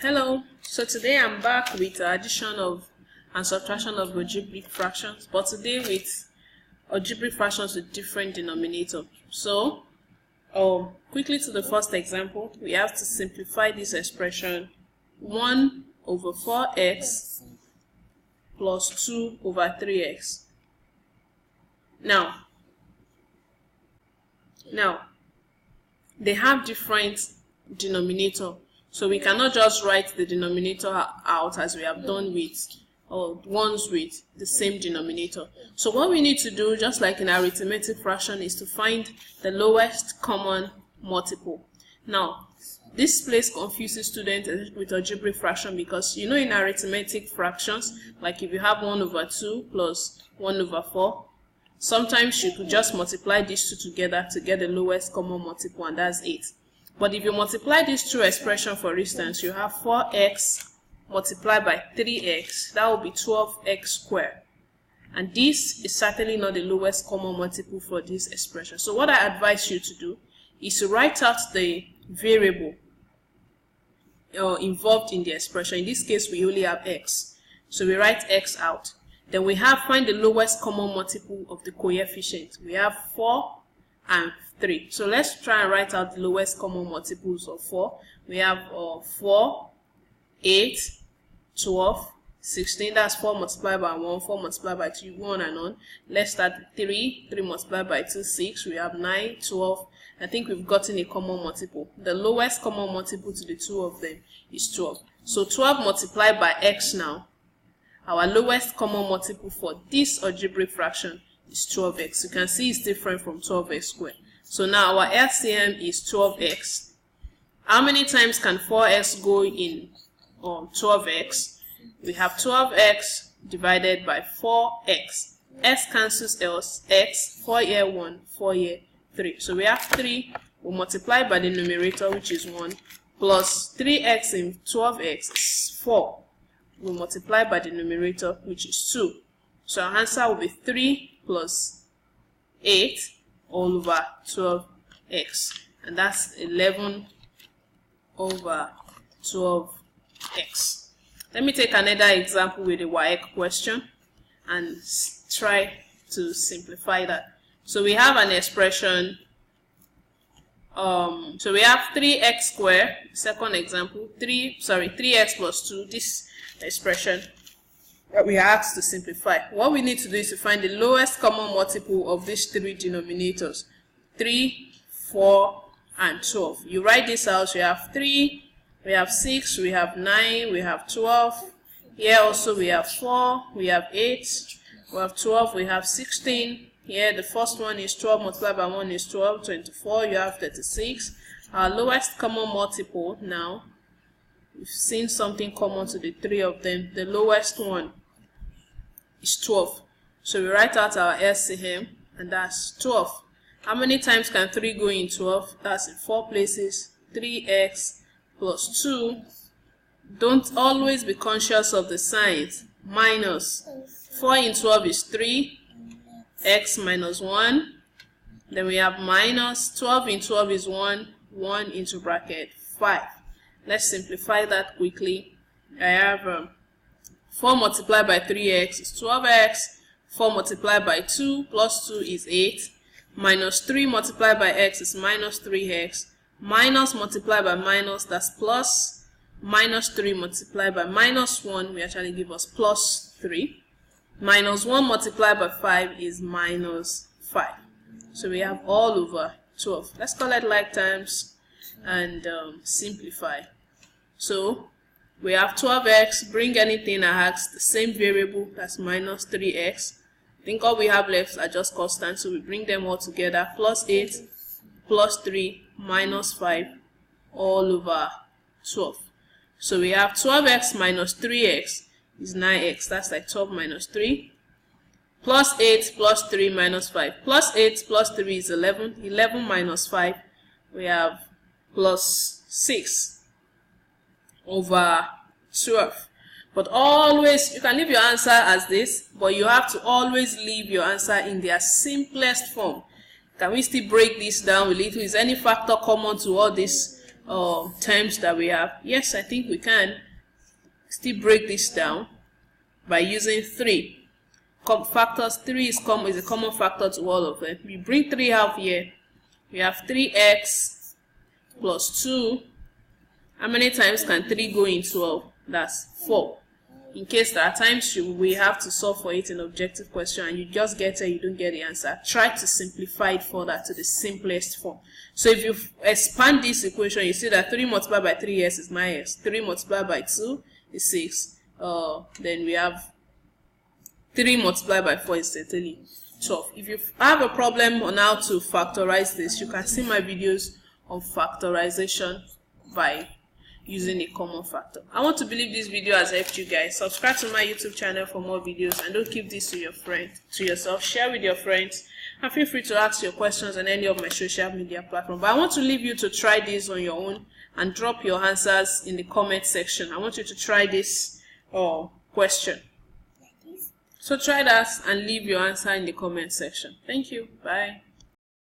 Hello, so today I'm back with addition of and subtraction of algebraic fractions, but today with algebraic fractions with different denominator. So quickly to the first example, we have to simplify this expression 1 over 4x plus 2 over 3x. Now they have different denominator, so we cannot just write the denominator out as we have done with ones with the same denominator. So what we need to do, just like in arithmetic fraction, is to find the lowest common multiple. Now this place confuses students with algebraic fraction because in arithmetic fractions, like if you have 1 over 2 plus 1 over 4, sometimes you could just multiply these two together to get the lowest common multiple, and that's 8. But if you multiply these two expressions, for instance, you have 4x multiplied by 3x, that will be 12x squared. And this is certainly not the lowest common multiple for this expression. So what I advise you to do is to write out the variable involved in the expression. In this case, we only have x. So we write x out. Then we have find the lowest common multiple of the coefficient. We have 4 and 3. So let's try and write out the lowest common multiples of 4. We have 4, 8, 12, 16. That's 4 multiplied by 1, 4 multiplied by 2, 1 and on. Let's start with 3 multiplied by 2, 6. We have 9, 12. I think we've gotten a common multiple. The lowest common multiple to the two of them is 12. So 12 multiplied by x now. Our lowest common multiple for this algebraic fraction is 12x. You can see it's different from 12x squared. So now our LCM is 12x. How many times can 4x go in 12x? We have 12x divided by 4x. X cancels else, x, 4 here 1, 4 here 3. So we have 3, we'll multiply by the numerator, which is 1, plus 3x in 12x is 4. We'll multiply by the numerator, which is 2. So our answer will be 3 plus 8 all over 12x. And that's 11 over 12x. Let me take another example with a WAEC question and try to simplify that. So we have an expression, so we have 3x squared, second example, 3x plus 2, this expression that we are asked to simplify. What we need to do is to find the lowest common multiple of these three denominators, 3, 4, and 12. You write this out. We have 3, we have 6, we have 9, we have 12. Here also we have 4, we have 8, we have 12, we have 16. Here the first one is 12 multiplied by 1 is 12, 24, you have 36. Our lowest common multiple now, we've seen something common to the three of them. The lowest one is 12. So we write out our LCM, and that's 12. How many times can 3 go in 12? That's in 4 places. 3x plus 2. Don't always be conscious of the signs. Minus. 4 in 12 is 3. X minus 1. Then we have minus. 12 in 12 is 1. 1 into bracket 5. Let's simplify that quickly. I have 4 multiplied by 3x is 12x. 4 multiplied by 2 plus 2 is 8. Minus 3 multiplied by x is minus 3x. Minus multiplied by minus, that's plus. Minus 3 multiplied by minus 1 will actually give us plus 3. Minus 1 multiplied by 5 is minus 5. So we have all over 12. Let's call it like terms and simplify. So we have 12x, bring anything I ask, the same variable, that's minus 3x. I think all we have left are just constants, so we bring them all together, plus 8, plus 3, minus 5, all over 12. So we have 12x minus 3x is 9x, that's like 12 minus 3. Plus 8 plus 3 minus 5. Plus 8 plus 3 is 11. 11 minus 5, we have plus 6 over 12. But always, you can leave your answer as this, but you have to always leave your answer in their simplest form. Can we still break this down a little? Is any factor common to all these terms that we have? Yes, I think we can still break this down by using 3. Factors 3 is a common factor to all of them. We bring 3 out here. We have 3x plus 2. How many times can 3 go in 12? That's 4. In case there are times we have to solve for it in objective question and you just get it, you don't get the answer, try to simplify it further to the simplest form. So if you expand this equation, you see that 3 multiplied by 3s is 9s. 3 multiplied by 2 is 6. Then we have 3 multiplied by 4 is certainly 12. If you have a problem on how to factorize this, you can see my videos on factorization by using a common factor. I want to believe this video has helped you guys. Subscribe to my YouTube channel for more videos, and don't keep this to yourself. Share with your friends, and feel free to ask your questions on any of my social media platforms. But I want to leave you to try this on your own and drop your answers in the comment section. I want you to try this question. So try that and leave your answer in the comment section. Thank you. Bye.